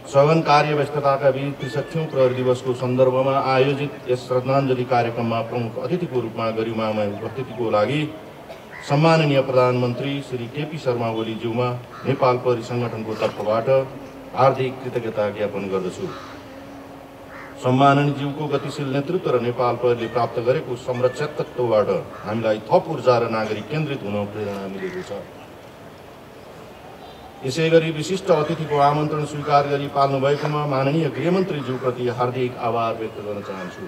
सघन कार्यव्यस्तताका बीच ६३औं प्रहरी दिवसको सन्दर्भमा आयोजित यस श्रद्धाञ्जली कार्यक्रममा प्रमुख अतिथिको रूपमा गरिमामय उपस्थितिको लागि सम्माननीय प्रधानमन्त्री श्री केपी शर्मा ओलीज्यूमा नेपाल प्रहरी संगठनको तर्फबाट हार्दिक कृतज्ञता ज्ञापन गर्दछु। सम्माननीयज्यूको गतिशील नेतृत्व र नेपाल प्रहरीले प्राप्त गरेको संरक्षकत्वबाट हामीलाई थप ऊर्जा र नागरिक केन्द्रित हुन प्रेरणा मिलेको छ। यसैगरी विशिष्ट अतिथिको आमन्त्रण स्वीकार गरी पाल्नुभएकोमा माननीय गृहमन्त्रीज्यूप्रति हार्दिक आभार व्यक्त गर्न चाहन्छु।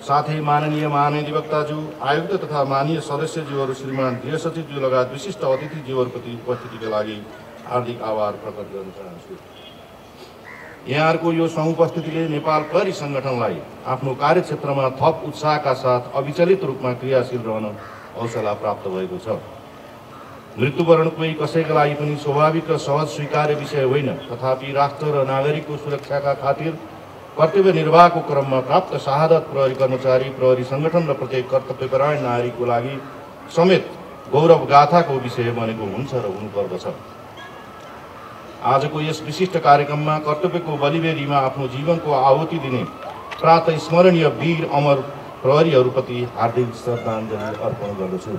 साथै माननीय महाधिवक्ताज्यू, आयुक्त तथा माननीय सदस्यज्यूहरू, श्रीमान गृह सचिवज्यू लगायत विशिष्ट अतिथिज्यूहरूप्रति उपस्थितिका लागि हार्दिक आभार प्रकट गर्न चाहन्छु। यहाँहरूको यो समुपस्थितिले नेपाल प्रहरी संगठनलाई आफ्नो कार्यक्षेत्रमा थप उत्साहका साथ अविचलित रूपमा क्रियाशील रहन हौसला प्राप्त भएको छ। मृत्युवरण कोही कसैका लागि पनि स्वाभाविक र सहज स्वीकार्य विषय होइन, तथापि राष्ट्र र नागरिकको सुरक्षाका खातिर कर्तव्य निर्वाहको क्रममा प्राप्त शहादत प्रहरी कर्मचारी, प्रहरी संगठन र प्रत्येक कर्तव्यपरायण नागरिकको लागि समेत गौरव गाथाको विषय बनेको हुन्छ र हुनुपर्दछ। आजको यस विशिष्ट कार्यक्रममा कर्तव्यको बलिवेदीमा आफ्नो जीवनको आहुति दिने प्रात स्मरणीय वीर अमर प्रहरीहरूप्रति हार्दिक श्रद्धाञ्जली अर्पण गर्दछु।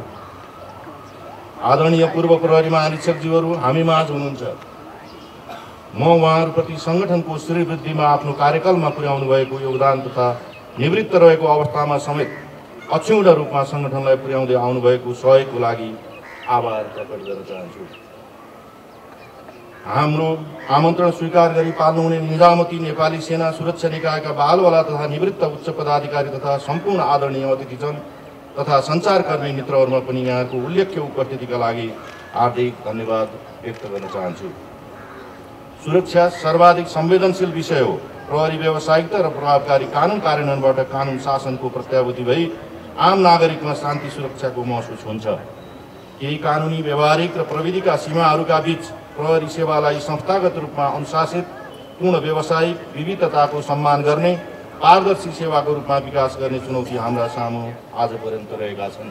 आदरणीय पूर्व प्रहरी महानिरीक्षकज्यूहरू हामी माझ हुनुहुन्छ। म उहाँहरूप्रति संगठनको श्रीवृद्धिमा आफ्नो कार्यकालमा पुर्याउनु भएको योगदान तथा निवृत्त रहेको अवस्थामा समेत अक्षुण्ण रूपमा संगठनलाई पुर्याउँदै आउनुभएको सहयोगको लागि आभार प्रकट गर्न चाहन्छु। हाम्रो आमन्त्रण स्वीकार गरी पाल्नुहुने निजामती नेपाली सेना सुरक्षा निकायका बालवाला तथा निवृत्त उच्च पदाधिकारी तथा सम्पूर्ण आदरणीय अतिथिजन तथा सञ्चारकर्मी मित्रहरूमा पनि यहाँको उल्लेख्य उपस्थितिका लागि हार्दिक धन्यवाद व्यक्त गर्न चाहन्छु। सुरक्षा सर्वाधिक संवेदनशील विषय हो। प्रहरी व्यावसायिकता र प्रभावकारी कानुन कार्यान्वयनबाट कानुन शासनको प्रत्याभूति भई आम नागरिकमा शान्ति सुरक्षाको महसुस हुन्छ। केही कानुनी, व्यावहारिक र प्रविधिका सीमाहरूका बीच प्रहरी सेवालाई संस्थागत रूपमा अनुशासित, पूर्ण व्यावसायिक विविधताको सम्मान गर्ने, पारदर्शी सेवाको रूपमा विकास गर्ने चुनौती हाम्रा सामु आज पर्यन्त रहेका छन्।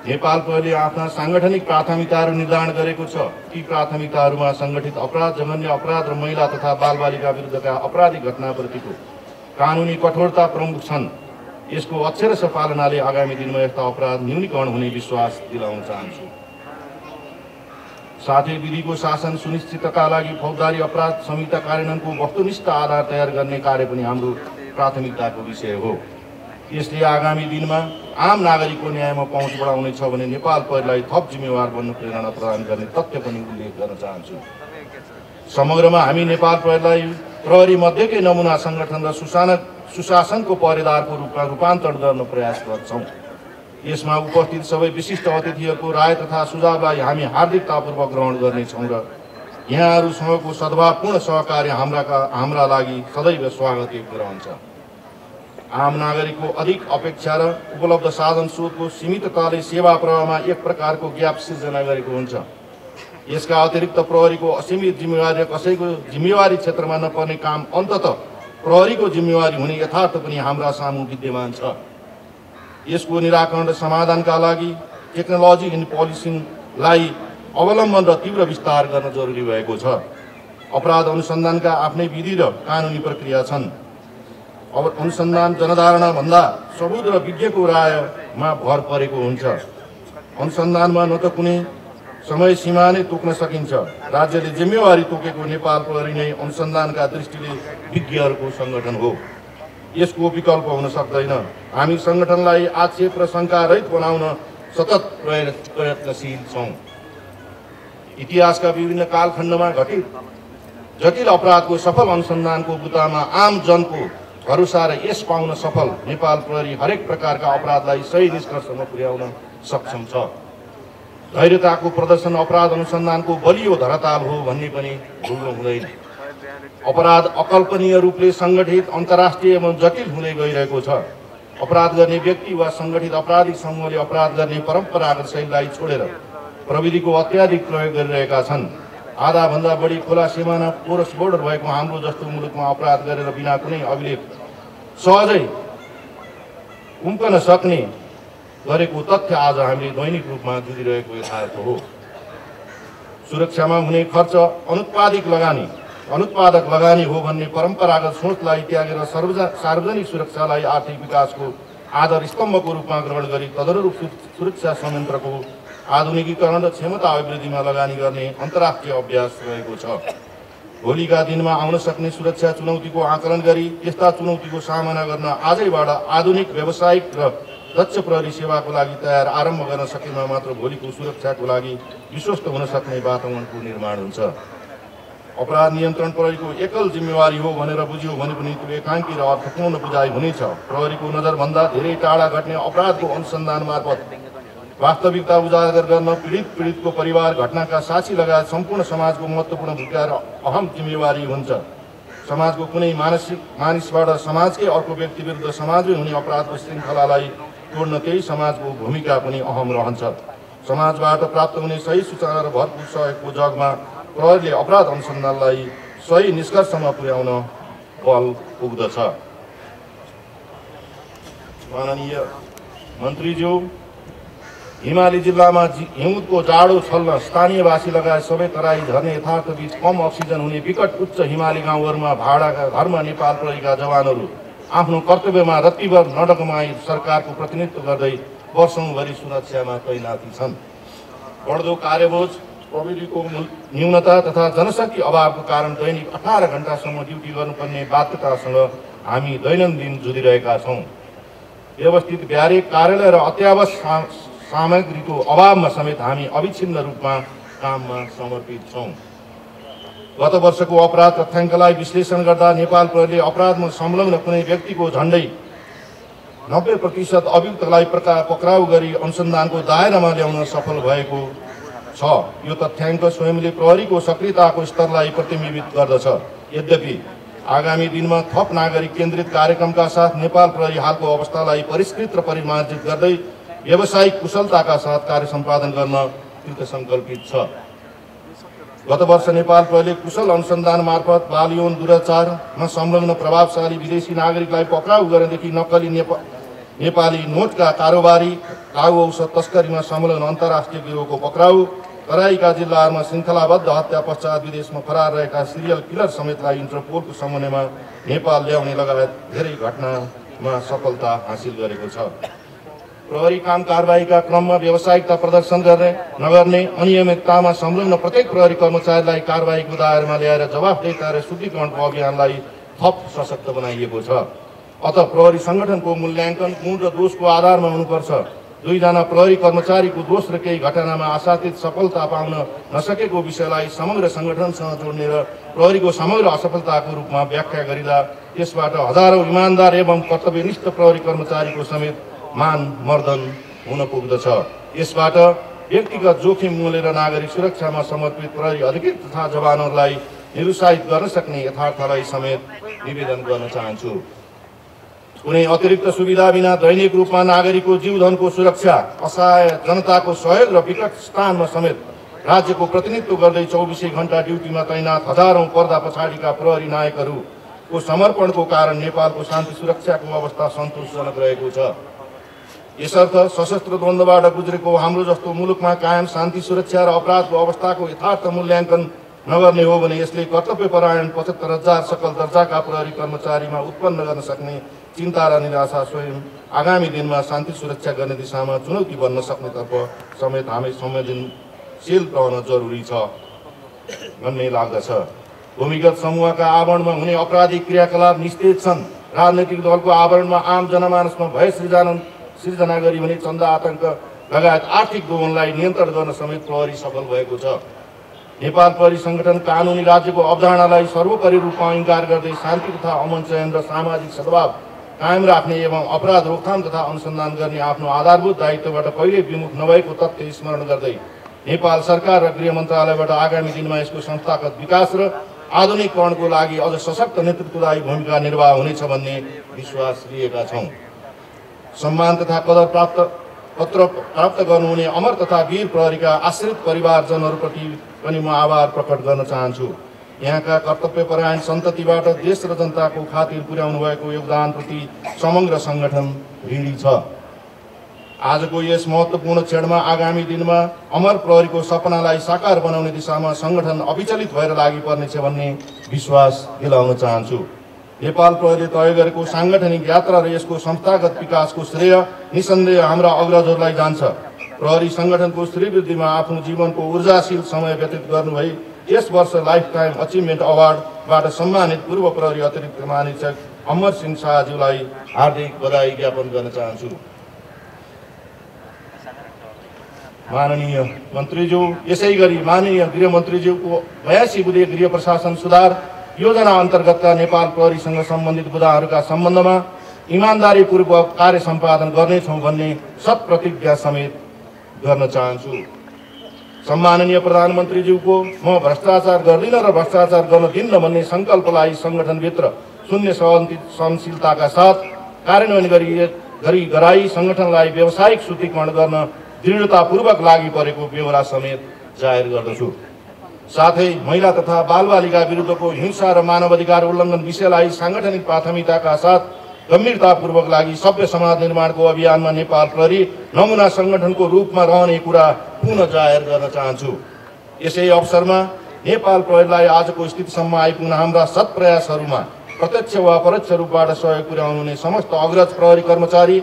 नेपाल प्रहरीले आफ्ना सांगठनिक प्राथमिकताहरू निर्धारण गरेको छ। ती प्राथमिकताहरूमा संगठित अपराध, जघन्य अपराध र महिला तथा बालबालिका विरुद्धका आपराधिक घटनाप्रतिको कानुनी कठोरता प्रमुख छन्। यसको अक्षरशः पालनाले आगामी दिनमा यस्ता अपराध न्यूनीकरण हुने विश्वास दिलाउन चाहन्छु। साथै विधिको शासन सुनिश्चितका लागि फौजदारी अपराध संहिता कार्यान्वयनको वस्तुनिष्ठ आधार तयार गर्ने कार्य पनि हाम्रो प्राथमिकताको विषय हो। यसले आगामी दिनमा आम नागरिकको न्यायमा पहुँच बढाउनेछ भने नेपाल प्रहरीलाई थप जिम्मेवार बन्न प्रेरणा प्रदान गर्ने तथ्य पनि उल्लेख गर्न चाहन्छु। समग्रमा हामी नेपाल प्रहरीलाई प्रहरी मध्येकै नमुना संगठन र सुशासनको पहरेदारको रूपमा रूपान्तरण गर्न प्रयास गर्छौँ। यसमा उपस्थित सबै विशिष्ट अतिथिहरूको राय तथा सुझावलाई हामी हार्दिकतापूर्वक ग्रहण गर्नेछौँ र यहाँहरूसँगको सद्भावपूर्ण सहकार्य हाम्रा लागि सदैव स्वागत योग्य रहन्छ। आम नागरिकको अधिक अपेक्षा र उपलब्ध साधन स्रोतको सीमितताले सेवा प्रवाहमा एक प्रकारको ग्याप सिर्जना गरेको हुन्छ। यसका अतिरिक्त प्रहरीको असीमित जिम्मेवारी र कसैको जिम्मेवारी क्षेत्रमा नपर्ने काम अन्ततः प्रहरीको जिम्मेवारी हुने यथार्थ पनि हाम्रा सामु विद्यमान छ। यसको निराकरण र समाधानका लागि टेक्नोलोजी इन पोलिसिङलाई अवलम्बन र तीव्र विस्तार गर्न जरुरी भएको छ। अपराध अनुसन्धानका आफ्नै विधि र कानुनी प्रक्रिया छन्। अब अनुसन्धान जनधारणा भन्दा सबूत र विज्ञको रायमा भर परेको हुन्छ। अनुसन्धानमा न त कुनै समय सीमा नै तोक्न सकिन्छ। राज्यले जिम्मेवारी तोकेको नेपाल प्रहरी नै अनुसन्धानका दृष्टिले विज्ञहरूको संगठन हो। यसको विकल्प हुन सक्दैन। हामी संगठनलाई आक्षेप र शङ्का रहित बनाउन सतत प्रयत्नशील छौँ। इतिहासका विभिन्न कालखण्डमा घटित जटिल अपराधको सफल अनुसन्धानको बुतामा आम जनको भरोसा र यस पाउन सफल नेपाल प्रहरी हरेक प्रकारका अपराधलाई सही निष्कर्षमा पुर्याउन सक्षम छ। धैर्यताको प्रदर्शन अपराध अनुसन्धानको बलियो धराताल हो भन्ने पनि भुल्नु हुँदैन। अपराध अकल्पनीय रूपले संगठित, अन्तर्राष्ट्रिय एवं जटिल हुँदै गइरहेको छ। अपराध गर्ने व्यक्ति वा संगठित अपराधिक समूहले अपराध गर्ने परम्परागत शैलीलाई छोडेर प्रविधिको अत्याधिक प्रयोग गरिरहेका छन्। आधाभन्दा बढी खुला सिमाना पोरस बोर्डर भएको हाम्रो जस्तो मुलुकमा अपराध गरेर बिना कुनै अभिलेख सहजै उम्कन सक्ने गरेको तथ्य आज हामीले दैनिक रूपमा जुझिरहेको यथार्थ हो। सुरक्षामा हुने खर्च अनुत्पादक लगानी हो भन्ने परम्परागत सोचलाई त्यागेर सार्वजनिक सुरक्षालाई आर्थिक विकासको आधार स्तम्भको रूपमा ग्रहण गरी तदनुरूप सुरक्षा संयन्त्रको आधुनिकीकरण र क्षमता अभिवृद्धिमा लगानी गर्ने अन्तर्राष्ट्रिय अभ्यास रहेको छ। भोलिका दिनमा आउन सक्ने सुरक्षा चुनौतीको आकलन गरी त्यस्ता चुनौतीको सामना गर्न आजैबाट आधुनिक व्यावसायिक र दक्ष प्रहरी सेवाको लागि तयार आरम्भ गर्न सकेमा मात्र भोलिको सुरक्षाको लागि विश्वस्त हुन सक्ने वातावरणको निर्माण हुन्छ। अपराध नियन्त्रण प्रहरीको एकल जिम्मेवारी हो भनेर बुझ्यो भने पनि त्यो एकाङ्की र अर्थपूर्ण बुझाइ हुनेछ। प्रहरीको नजरभन्दा धेरै टाढा घट्ने अपराधको अनुसन्धान मार्फत वास्तविकता उजागर गर्न पीडितको परिवार, घटनाका साक्षी लगायत सम्पूर्ण समाजको महत्त्वपूर्ण भूमिका र अहम जिम्मेवारी हुन्छ। समाजको कुनै मानिसबाट समाजकै अर्को व्यक्ति विरुद्ध समाजमै हुने अपराधको श्रृङ्खलालाई तोड्न त्यही समाजको भूमिका पनि अहम रहन्छ। समाजबाट प्राप्त हुने सही सूचना र भरपूर सहयोगको जगमा प्रहरीले अपराध अनुसन्धानलाई सही निष्कर्षमा पुर्याउन बल पुग्दछ। माननीय मन्त्रीज्यू, हिमाली जिल्लामा हिउँदको जाडो छल्न स्थानीयवासी लगायत सबै तराई झर्ने यथार्थबीच कम अक्सिजन हुने विकट उच्च हिमाली गाउँहरूमा भाडाका घरमा नेपाल प्रहरीका जवानहरू आफ्नो कर्तव्यमा रत्तिभर नडगमाई सरकारको प्रतिनिधित्व गर्दै वर्षौंभरि सुरक्षामा तैनाती छन्। बढ्दो कार्यबोझ, प्रविधिको न्यूनता तथा जनशक्ति अभावको कारण दैनिक 18 घण्टासम्म ड्युटी गर्नुपर्ने बाध्यतासँग हामी दैनन्दिन जुधिरहेका छौँ। व्यवस्थित ब्यारेक, कार्यालय र अत्यावश्यक सामग्रीको अभावमा समेत हामी अविच्छिन्न रूपमा काममा समर्पित छौँ। गत वर्षको अपराध तथ्याङ्कलाई विश्लेषण गर्दा नेपाल प्रहरीले अपराधमा संलग्न कुनै व्यक्तिको झण्डै 90% अभियुक्तलाई पक्राउ गरी अनुसन्धानको दायरामा ल्याउन सफल भएको छ। यो तथ्याङ्क स्वयंले प्रहरीको सक्रियताको स्तरलाई प्रतिबिम्बित गर्दछ। यद्यपि आगामी दिनमा थप नागरिक केन्द्रित कार्यक्रमका साथ नेपाल प्रहरी हालको अवस्थालाई परिष्कृत र परिमार्जित गर्दै व्यावसायिक कुशलताका साथ कार्य सम्पादन गर्न कृतसङ्कल्पित छ। गत वर्ष नेपाल प्रहरीले कुशल अनुसन्धान मार्फत बाल यौन दुराचारमा संलग्न प्रभावशाली विदेशी नागरिकलाई पक्राउ गरेदेखि नक्कली नेपाली नोटका कारोबारी, लागु औषध तस्करीमा संलग्न अन्तर्राष्ट्रिय गिरोहको पक्राउ, तराईका जिल्लाहरूमा श्रृङ्खलाबद्ध हत्या पश्चात विदेशमा फरार रहेका सिरियल किलर समेतलाई इन्टरपोलको समन्वयमा नेपाल ल्याउने लगायत धेरै घटनामा सफलता हासिल गरेको छ। प्रहरी काम कारबाहीका क्रममा व्यावसायिकता प्रदर्शन नगर्ने, अनियमिततामा संलग्न प्रत्येक प्रहरी कर्मचारीलाई कारबाहीको दायरामा ल्याएर जवाफदेहिता र शुद्धिकरणको अभियानलाई थप सशक्त बनाइएको छ। अत प्रहरी संगठनको मूल्याङ्कन गुण र दोषको आधारमा हुनुपर्छ। 2 जना प्रहरी कर्मचारीको दोष र केही घटनामा आशातीत सफलता पाउन नसकेको विषयलाई समग्र संगठनसँग जोड्ने र प्रहरीको समग्र असफलताको रूपमा व्याख्या गरिँदा त्यसबाट हजारौं इमानदार एवं कर्तव्यनिष्ठ प्रहरी कर्मचारीको समेत मान मर्दन हुन पुग्दछ। यसबाट व्यक्तिगत जोखिम मोलेर नागरिक सुरक्षामा समर्पित प्रहरी अधिकृत तथा जवानहरूलाई निरुत्साहित गर्न सक्ने यथार्थलाई समेत निवेदन गर्न चाहन्छु। कुनै अतिरिक्त सुविधा बिना दैनिक रूपमा नागरिकको जीवधनको सुरक्षा, असहाय जनताको सहयोग र विकट स्थानमा समेत राज्यको प्रतिनिधित्व गर्दै 24 घण्टा ड्युटीमा तैनात हजारौं पर्दा पछाडिका प्रहरी नायकहरूको समर्पणको कारण नेपालको शान्ति सुरक्षाको अवस्था सन्तोषजनक रहेको छ। यसर्थ सशस्त्र द्वन्द्वबाट गुज्रेको हाम्रो जस्तो मुलुकमा कायम शान्ति सुरक्षा र अपराधको अवस्थाको यथार्थ मूल्याङ्कन नगर्ने हो भने यसले कर्तव्यपरायण 75,000 सकल दर्जाका प्रहरी कर्मचारीमा उत्पन्न गर्न सक्ने चिन्ता र निराशा स्वयं आगामी दिनमा शान्ति सुरक्षा गर्ने दिशामा चुनौती बन्न सक्नेतर्फ समेत हामी संवेदनशील रहन जरुरी छ भन्ने लाग्दछ। भूमिगत समूहका आवरणमा हुने आपराधिक क्रियाकलाप निस्तेज छन्। राजनैतिक दलको आवरणमा आम जनमानसमा भय सृजना गरी भने चन्दा आतंक लगायत आर्थिक दोहनलाई नियन्त्रण गर्न समेत प्रहरी सफल भएको छ। नेपाल प्रहरी संगठन कानुनी राज्यको अवधारणालाई सर्वोपरि रूपमा इन्कार गर्दै शान्ति तथा अमन चयन र सामाजिक सद्भाव कायम राख्ने एवं अपराध रोकथाम तथा अनुसन्धान गर्ने आफ्नो आधारभूत दायित्वबाट कहिल्यै विमुख नभएको तथ्य स्मरण गर्दै नेपाल सरकार र गृह मन्त्रालयबाट आगामी दिनमा यसको संस्थागत विकास र आधुनिकीकरणको लागि अझ सशक्त नेतृत्वदायी भूमिका निर्वाह हुनेछ भन्ने विश्वास लिएका छौँ। सम्मान तथा कदर प्राप्त गर्नुहुने अमर तथा वीर प्रहरीका आश्रित परिवारजनहरूप्रति पनि म आभार प्रकट गर्न चाहन्छु। यहाँका कर्तव्यपरायण सन्ततिबाट देश र जनताको खातिर पुर्याउनु भएको योगदानप्रति समग्र संगठन ऋणी छ। आजको यस महत्त्वपूर्ण क्षणमा आगामी दिनमा अमर प्रहरीको सपनालाई साकार बनाउने दिशामा संगठन अविचलित भएर लागि पर्नेछ भन्ने विश्वास दिलाउन चाहन्छु। नेपाल प्रहरीले तय गरेको साङ्गठनिक यात्रा र यसको संस्थागत विकासको श्रेय निसन्देह हाम्रा अग्रजहरूलाई जान्छ। प्रहरी संगठनको श्रीवृद्धिमा आफ्नो जीवनको ऊर्जाशील समय व्यतीत गर्नुभई यस वर्ष लाइफ टाइम अचिभमेन्ट अवार्डबाट सम्मानित पूर्व प्रहरी अतिरिक्त महानिरीक्षक अमर सिंह शाहज्यूलाई हार्दिक बधाई ज्ञापन गर्न चाहन्छु। माननीय मन्त्रीज्यू, यसै गरी माननीय गृहमन्त्रीज्यूको 82 बुँदे गृह प्रशासन सुधार योजना अन्तर्गतका नेपाल प्रहरीसँग सम्बन्धित बुँदाहरूका सम्बन्धमा इमान्दारीपूर्वक कार्य सम्पादन गर्नेछौँ भन्ने शतप्रतिज्ञा समेत गर्न चाहन्छु। सम्माननीय प्रधानमन्त्रीज्यूको म भ्रष्टाचार गर्दिन र भ्रष्टाचार गर्न दिन्न भन्ने सङ्कल्पलाई सङ्गठनभित्र शून्य सहनशीलताका साथ कार्यान्वयन गराई सङ्गठनलाई व्यावसायिक शुद्धिकरण गर्न दृढतापूर्वक लागि परेको बेहोरा समेत जाहेर गर्दछु। साथै महिला तथा बालबालिका विरुद्धको हिंसा र मानवाधिकार उल्लङ्घन विषयलाई साङ्गठनिक प्राथमिकताका साथ गम्भीरतापूर्वक लागि सभ्य समाज निर्माणको अभियानमा नेपाल प्रहरी नमुना सङ्गठनको रूपमा रहने कुरा पुनः जाहेर गर्न चाहन्छु। यसै अवसरमा नेपाल प्रहरीलाई आजको स्थितिसम्म आइपुग्न हाम्रा सत् प्रयासहरूमा प्रत्यक्ष वा परोक्ष रूपबाट सहयोग पुर्याउनु हुने समस्त अग्रज प्रहरी कर्मचारी,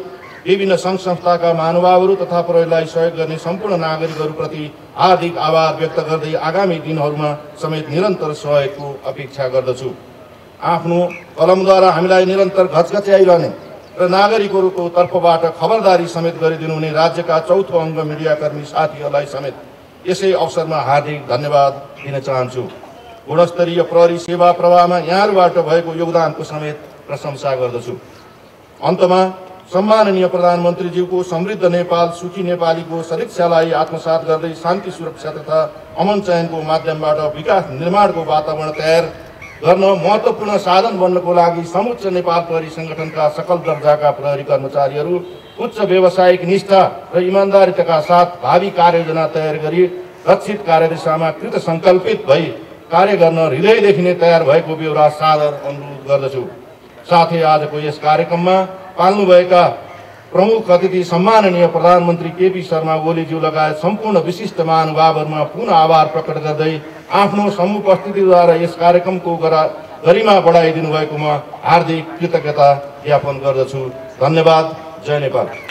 विभिन्न सङ्घ संस्थाका महानुभावहरू तथा प्रहरीलाई सहयोग गर्ने सम्पूर्ण नागरिकहरूप्रति हार्दिक आभार व्यक्त गर्दै आगामी दिनहरूमा समेत निरन्तर सहयोगको अपेक्षा गर्दछु। आफ्नो कलमद्वारा हामीलाई निरन्तर घचघच्याइरहने र नागरिकहरूको तर्फबाट खबरदारी समेत गरिदिनु हुने राज्यका चौथो अङ्ग मिडियाकर्मी साथीहरूलाई समेत यसै अवसरमा हार्दिक धन्यवाद दिन चाहन्छु। गुणस्तरीय प्रहरी सेवा प्रवाहमा यहाँहरूबाट भएको योगदानको समेत प्रशंसा गर्दछु। अन्तमा सम्माननीय प्रधानमन्त्रीज्यूको समृद्ध नेपाल सुखी नेपालीको सदिच्छालाई आत्मसात गर्दै शान्ति सुरक्षा तथा अमन चयनको माध्यमबाट विकास निर्माणको वातावरण तयार गर्न महत्त्वपूर्ण साधन बन्नको लागि समुच्च नेपाल प्रहरी सङ्गठनका सकल दर्जाका प्रहरी कर्मचारीहरू उच्च व्यावसायिक निष्ठा र इमान्दारिताका साथ भावी कार्ययोजना तयार गरी लक्षित कार्यदिशामा कृत सङ्कल्पित भई कार्य गर्न हृदयदेखि नै तयार भएको बेहोरा सादर अनुरोध गर्दछु। साथै आजको यस कार्यक्रममा पाल्नुभएका प्रमुख अतिथि सम्माननीय प्रधानमन्त्री केपी शर्मा ओलीज्यू लगायत सम्पूर्ण विशिष्ट महानुभावहरूमा पुनः आभार प्रकट गर्दै आफ्नो समुपस्थितिद्वारा यस कार्यक्रमको गरिमा बढाइदिनु भएकोमा हार्दिक कृतज्ञता ज्ञापन गर्दछु। धन्यवाद। जय नेपाल।